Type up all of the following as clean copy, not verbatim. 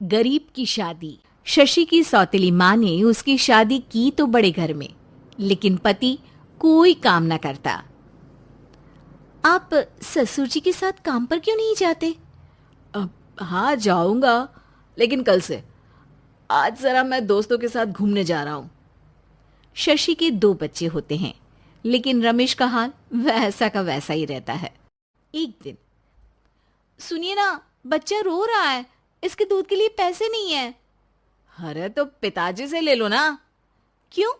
गरीब की शादी। शशि की सौतेली माँ ने उसकी शादी की तो बड़े घर में, लेकिन पति कोई काम न करता। आप ससुर जी के साथ काम पर क्यों नहीं जाते? अब हाँ जाऊंगा, लेकिन कल से। आज जरा मैं दोस्तों के साथ घूमने जा रहा हूँ। शशि के 2 बच्चे होते हैं, लेकिन रमेश का हाल वैसा का वैसा ही रहता है। एक दिन, सुनिए ना, बच्चा रो रहा है, इसके दूध के लिए पैसे नहीं है। अरे तो पिताजी से ले लो ना। क्यों?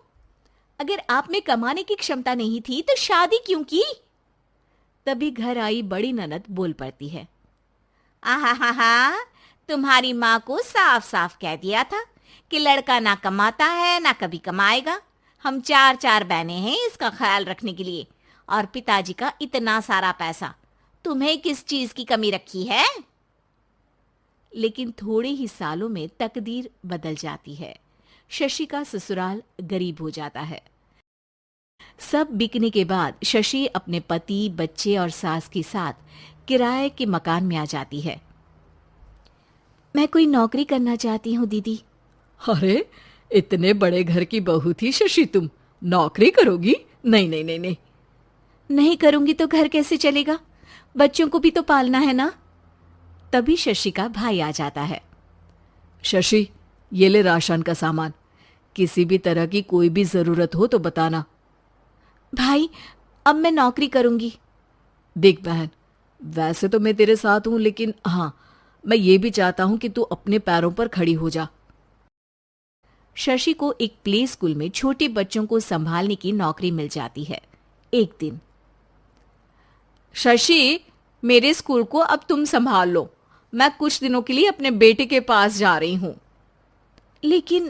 अगर आप में कमाने की क्षमता नहीं थी तो शादी क्यों की? तभी घर आई बड़ी ननद बोल पड़ती है। आहा हा हा, तुम्हारी माँ को साफ साफ कह दिया था कि लड़का ना कमाता है ना कभी कमाएगा। हम 4 बहनें हैं इसका ख्याल रखने के लिए, और पिताजी का इतना सारा पैसा, तुम्हें किस चीज की कमी रखी है? लेकिन थोड़े ही सालों में तकदीर बदल जाती है। शशि का ससुराल गरीब हो जाता है। सब बिकने के बाद शशि अपने पति, बच्चे और सास के साथ किराए के मकान में आ जाती है। मैं कोई नौकरी करना चाहती हूँ दीदी। अरे इतने बड़े घर की बहू थी शशि, तुम नौकरी करोगी? नहीं नहीं नहीं नहीं। नहीं करूंगी तो घर कैसे चलेगा? बच्चों को भी तो पालना है ना। तभी शशि का भाई आ जाता है। शशि, ये ले राशन का सामान। किसी भी तरह की कोई भी जरूरत हो तो बताना। भाई, अब मैं नौकरी करूंगी। देख बहन, वैसे तो मैं तेरे साथ हूं, लेकिन हाँ, मैं ये भी चाहता हूं कि तू अपने पैरों पर खड़ी हो जा। शशि को एक प्ले स्कूल में छोटे बच्चों को संभालने की नौकरी मिल जाती है। एक दिन, शशि, मेरे स्कूल को अब तुम संभाल लो। मैं कुछ दिनों के लिए अपने बेटे के पास जा रही हूं। लेकिन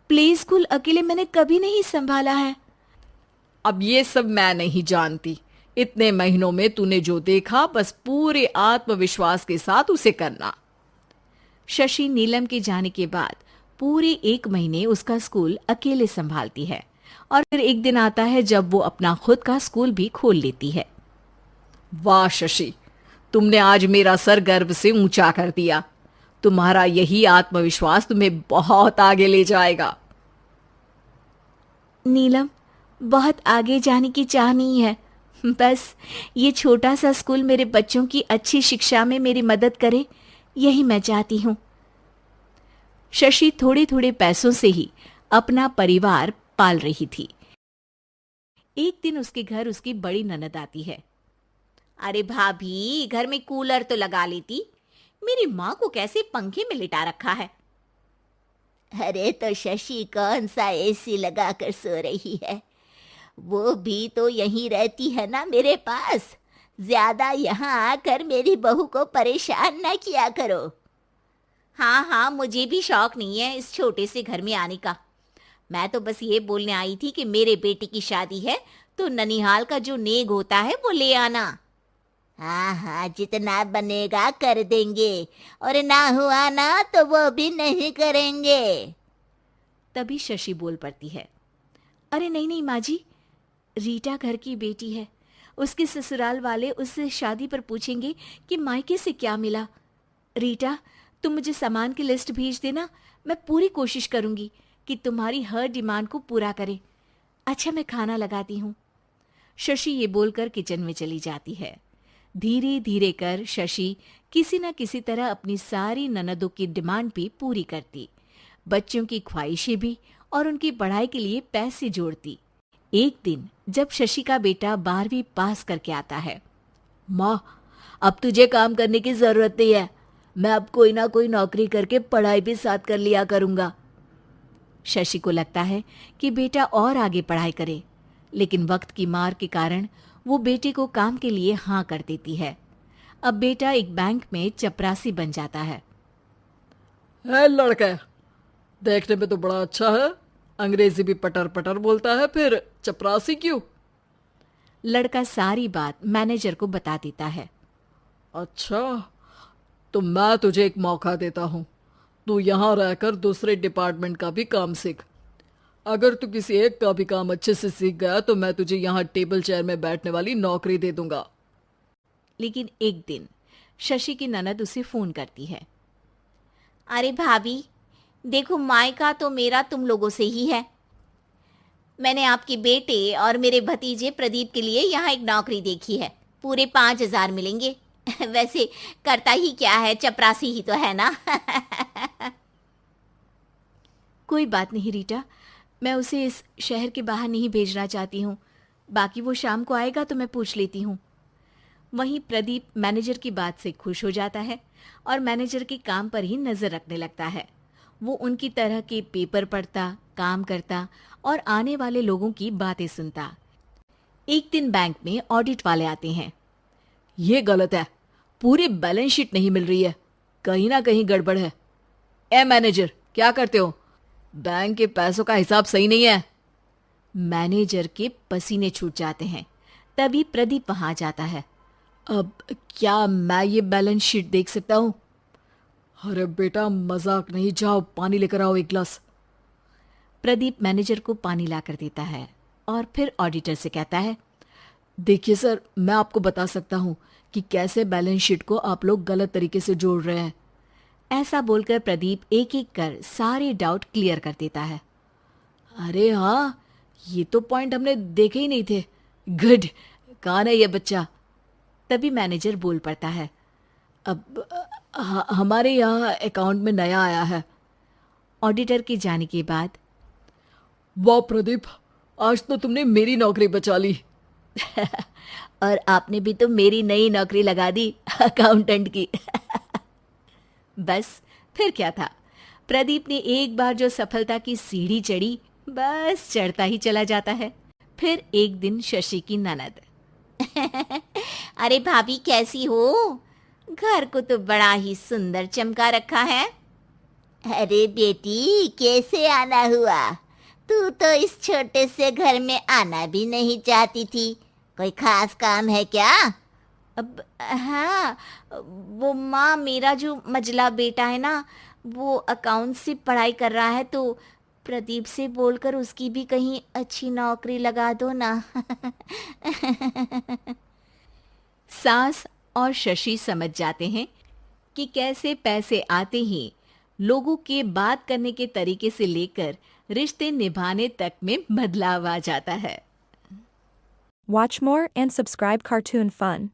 प्ले स्कूल अकेले मैंने कभी नहीं संभाला है। अब ये सब मैं नहीं जानती। इतने महीनों में तूने जो देखा, बस पूरे आत्मविश्वास के साथ उसे करना। शशि नीलम के जाने के बाद पूरे 1 महीने उसका स्कूल अकेले संभालती है, और फिर एक दिन आता है जब वो अपना खुद का स्कूल भी खोल लेती है। वाह शशि, तुमने आज मेरा सर गर्व से ऊंचा कर दिया। तुम्हारा यही आत्मविश्वास तुम्हें बहुत आगे ले जाएगा। नीलम, बहुत आगे जाने की चाह नहीं है। बस ये छोटा सा स्कूल मेरे बच्चों की अच्छी शिक्षा में मेरी मदद करे, यही मैं चाहती हूँ। शशि थोड़े थोड़े पैसों से ही अपना परिवार पाल रही थी। एक दिन उसके घर उसकी बड़ी ननद आती है। अरे भाभी, घर में कूलर तो लगा लेती, मेरी माँ को कैसे पंखे में लिटा रखा है? अरे तो शशि कौन सा एसी लगा कर सो रही है? वो भी तो यहीं रहती है ना मेरे पास। ज्यादा यहाँ आकर मेरी बहू को परेशान ना किया करो। हाँ हाँ, मुझे भी शौक नहीं है इस छोटे से घर में आने का। मैं तो बस ये बोलने आई थी कि मेरे बेटे की शादी है तो ननिहाल का जो नेग होता है वो ले आना। हाँ हाँ, जितना बनेगा कर देंगे, और ना हुआ ना तो वो भी नहीं करेंगे। तभी शशि बोल पड़ती है। अरे नहीं नहीं माँ जी, रीटा घर की बेटी है। उसके ससुराल वाले उससे शादी पर पूछेंगे कि मायके से क्या मिला। रीटा, तुम मुझे सामान की लिस्ट भेज देना, मैं पूरी कोशिश करूंगी कि तुम्हारी हर डिमांड को पूरा करें। अच्छा, मैं खाना लगाती हूँ। शशि ये बोलकर किचन में चली जाती है। धीरे धीरे कर शशि किसी न किसी तरह अपनी सारी ननदों की डिमांड भी पूरी करती, बच्चों की ख्वाहिशें भी, और उनकी पढ़ाई के लिए पैसे जोड़ती। एक दिन जब शशि का बेटा 12वीं पास करके आता है। माँ, अब तुझे काम करने की जरूरत नहीं है। मैं अब कोई ना कोई नौकरी करके पढ़ाई भी साथ कर लिया करूंगा। शशि को लगता है कि बेटा और आगे पढ़ाई करे, लेकिन वक्त की मार के कारण वो बेटे को काम के लिए हाँ कर देती है। अब बेटा एक बैंक में चपरासी बन जाता है। लड़का देखने में तो बड़ा अच्छा है, अंग्रेजी भी पटर पटर बोलता है, फिर चपरासी क्यों? लड़का सारी बात मैनेजर को बता देता है। अच्छा, तो मैं तुझे एक मौका देता हूँ। तू यहाँ रहकर दूसरे डिपार्टमेंट का भी काम सीख। अगर तू किसी एक का भी काम अच्छे से सीख गया तो मैं तुझे यहाँ टेबल चेयर में बैठने वाली नौकरी दे दूंगा। लेकिन एक दिन शशि की ननद उसे फोन करती है। अरे भाभी, देखो मायका तो मेरा तुम लोगों से ही है। मैंने आपके बेटे और मेरे भतीजे प्रदीप के लिए यहाँ एक नौकरी देखी है। पूरे 5,000 मिलेंगे। वैसे करता ही क्या है, चपरासी ही तो है ना। कोई बात नहीं रीटा, मैं उसे इस शहर के बाहर नहीं भेजना चाहती हूँ। बाकी वो शाम को आएगा तो मैं पूछ लेती हूँ। वहीं प्रदीप मैनेजर की बात से खुश हो जाता है और मैनेजर के काम पर ही नजर रखने लगता है। वो उनकी तरह के पेपर पढ़ता, काम करता और आने वाले लोगों की बातें सुनता। एक दिन बैंक में ऑडिट वाले आते हैं। ये गलत है, पूरी बैलेंस शीट नहीं मिल रही है, कहीं ना कहीं गड़बड़ है। ए मैनेजर, क्या करते हो? बैंक के पैसों का हिसाब सही नहीं है। मैनेजर के पसीने छूट जाते हैं। तभी प्रदीप वहां जाता है। अब क्या मैं ये बैलेंस शीट देख सकता हूँ? अरे बेटा मजाक नहीं, जाओ पानी लेकर आओ एक गिलास। प्रदीप मैनेजर को पानी लाकर देता है और फिर ऑडिटर से कहता है, देखिए सर, मैं आपको बता सकता हूँ कि कैसे बैलेंस शीट को आप लोग गलत तरीके से जोड़ रहे हैं। ऐसा बोलकर प्रदीप एक एक कर सारे डाउट क्लियर कर देता है। अरे हाँ, ये तो पॉइंट हमने देखे ही नहीं थे। गुड, कौन है ये बच्चा? तभी मैनेजर बोल पड़ता है, अब हमारे यहाँ अकाउंट में नया आया है। ऑडिटर के जाने के बाद, वाह प्रदीप, आज तो तुमने मेरी नौकरी बचा ली। और आपने भी तो मेरी नई नौकरी लगा दी अकाउंटेंट की। बस फिर क्या था, प्रदीप ने एक बार जो सफलता की सीढ़ी चढ़ी, बस चढ़ता ही चला जाता है। फिर एक दिन शशि की ननद, अरे भाभी कैसी हो? घर को तो बड़ा ही सुंदर चमका रखा है। अरे बेटी, कैसे आना हुआ? तू तो इस छोटे से घर में आना भी नहीं चाहती थी। कोई खास काम है क्या? अब हाँ, वो माँ, मेरा जो मजला बेटा है ना, वो अकाउंट से पढ़ाई कर रहा है, तो प्रदीप से बोलकर उसकी भी कहीं अच्छी नौकरी लगा दो ना। सास और शशि समझ जाते हैं कि कैसे पैसे आते ही लोगों के बात करने के तरीके से लेकर रिश्ते निभाने तक में बदलाव आ जाता है। Watch more and subscribe Cartoon Fun.